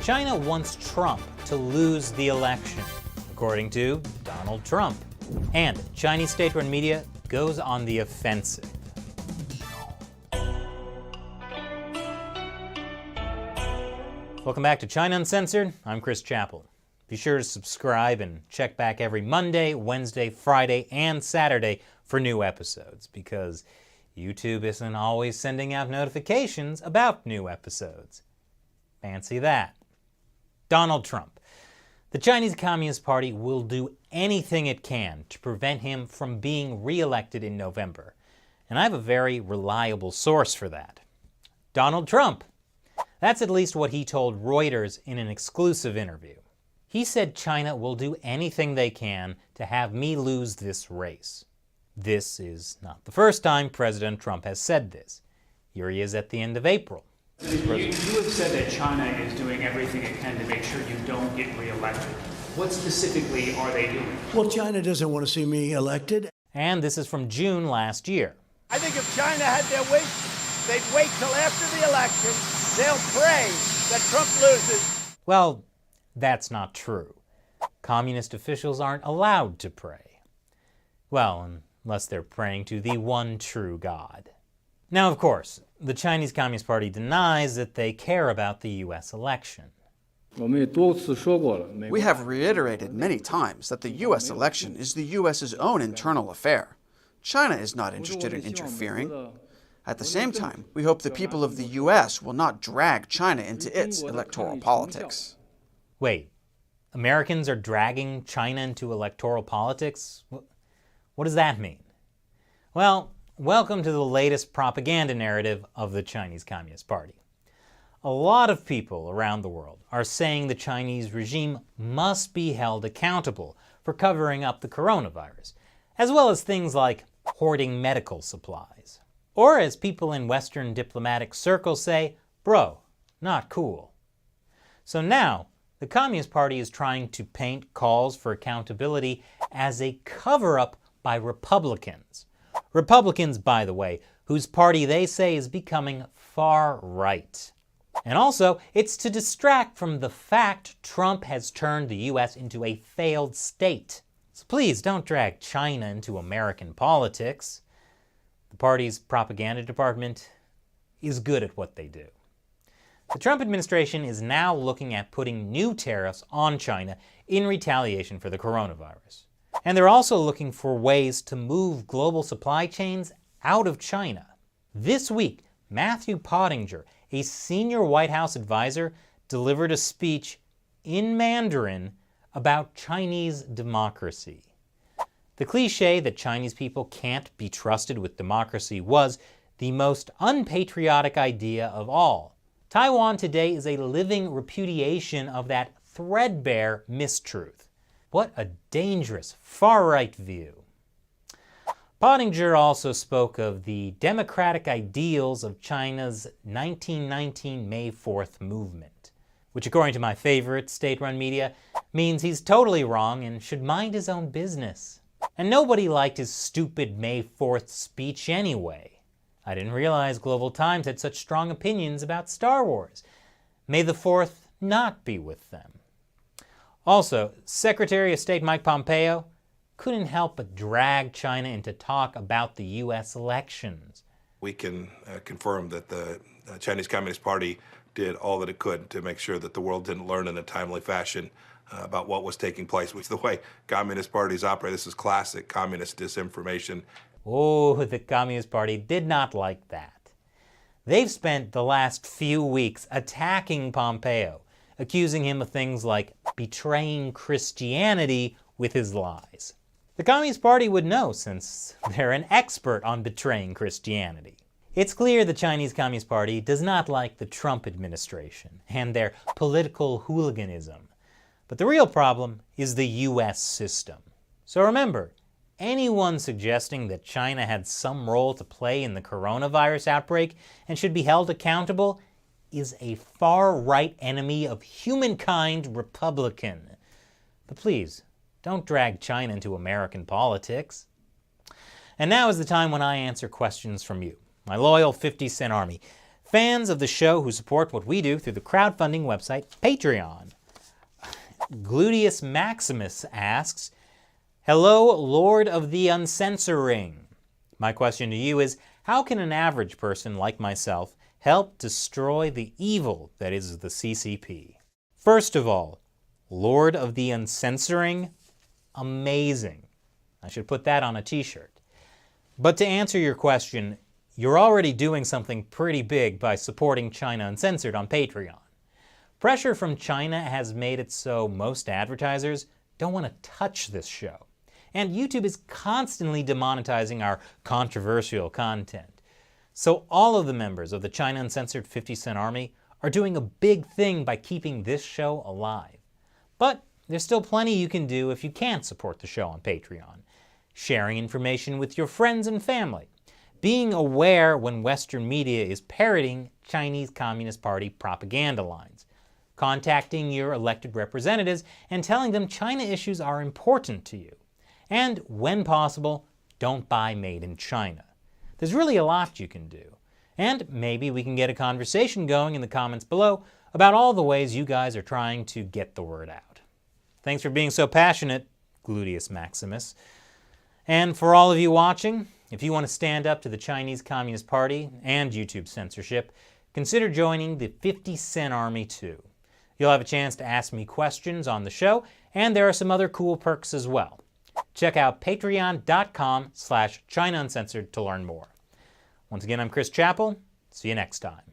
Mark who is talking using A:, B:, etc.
A: China wants Trump to lose the election, according to Donald Trump. And Chinese state-run media goes on the offensive. Welcome back to China Uncensored. I'm Chris Chappell. Be sure to subscribe and check back every Monday, Wednesday, Friday, and Saturday for new episodes, because YouTube isn't always sending out notifications about new episodes. Fancy that. Donald Trump. The Chinese Communist Party will do anything it can to prevent him from being re-elected in November. And I have a very reliable source for that. Donald Trump. That's at least what he told Reuters in an exclusive interview. He said China will do anything they can to have me lose this race. This is not the first time President Trump has said this. Here he is at the end of April.
B: You have said that China is doing everything it can to make sure you don't get reelected. What specifically are they doing?
C: Well, China doesn't want to see me elected.
A: And this is from June last year.
D: I think if China had their wish, they'd wait till after the election. They'll pray that Trump loses.
A: Well, that's not true. Communist officials aren't allowed to pray. Well, unless they're praying to the one true God. Now, of course, the Chinese Communist Party denies that they care about the U.S. election.
E: We have reiterated many times that the U.S. election is the U.S.'s own internal affair. China is not interested in interfering. At the same time, we hope the people of the U.S. will not drag China into its electoral politics.
A: Wait, Americans are dragging China into electoral politics? What does that mean? Well, welcome to the latest propaganda narrative of the Chinese Communist Party. A lot of people around the world are saying the Chinese regime must be held accountable for covering up the coronavirus, as well as things like hoarding medical supplies. Or as people in Western diplomatic circles say, bro, not cool. So now, the Communist Party is trying to paint calls for accountability as a cover-up by Republicans. Republicans, by the way, whose party they say is becoming far right. And also, it's to distract from the fact Trump has turned the U.S. into a failed state. So please don't drag China into American politics. The party's propaganda department is good at what they do. The Trump administration is now looking at putting new tariffs on China in retaliation for the coronavirus. And they're also looking for ways to move global supply chains out of China. This week, Matthew Pottinger, a senior White House advisor, delivered a speech in Mandarin about Chinese democracy. The cliche that Chinese people can't be trusted with democracy was the most unpatriotic idea of all. Taiwan today is a living repudiation of that threadbare mistruth. What a dangerous far-right view. Pottinger also spoke of the democratic ideals of China's 1919 May 4th movement, which according to my favorite state-run media, means he's totally wrong and should mind his own business. And nobody liked his stupid May 4th speech anyway. I didn't realize Global Times had such strong opinions about Star Wars. May the 4th not be with them. Also, Secretary of State Mike Pompeo couldn't help but drag China into talk about the U.S. elections.
F: We can confirm that the Chinese Communist Party did all that it could to make sure that the world didn't learn in a timely fashion about what was taking place, which is the way communist parties operate. This is classic communist disinformation.
A: Oh, the Communist Party did not like that. They've spent the last few weeks attacking Pompeo, accusing him of things like betraying Christianity with his lies. The Communist Party would know, since they're an expert on betraying Christianity. It's clear the Chinese Communist Party does not like the Trump administration and their political hooliganism. But the real problem is the U.S. system. So remember, anyone suggesting that China had some role to play in the coronavirus outbreak and should be held accountable is a far-right enemy of humankind Republican. But please, don't drag China into American politics. And now is the time when I answer questions from you, my loyal 50 Cent Army. fans of the show who support what we do through the crowdfunding website Patreon. Gluteus Maximus asks, "Hello, Lord of the Uncensoring. My question to you is, how can an average person like myself help destroy the evil that is the CCP?" First of all, Lord of the Uncensoring, amazing. I should put that on a t-shirt. But to answer your question, you're already doing something pretty big by supporting China Uncensored on Patreon. Pressure from China has made it so most advertisers don't want to touch this show. And YouTube is constantly demonetizing our controversial content. So all of the members of the China Uncensored 50 Cent Army are doing a big thing by keeping this show alive. But there's still plenty you can do if you can't support the show on Patreon. Sharing information with your friends and family. Being aware when Western media is parroting Chinese Communist Party propaganda lines. Contacting your elected representatives and telling them China issues are important to you. And when possible, don't buy made in China. There's really a lot you can do. And maybe we can get a conversation going in the comments below about all the ways you guys are trying to get the word out. Thanks for being so passionate, Gluteus Maximus. And for all of you watching, if you want to stand up to the Chinese Communist Party and YouTube censorship, consider joining the 50 Cent Army too. You'll have a chance to ask me questions on the show, and there are some other cool perks as well. Check out patreon.com/ChinaUncensored to learn more. Once again, I'm Chris Chappell. See you next time.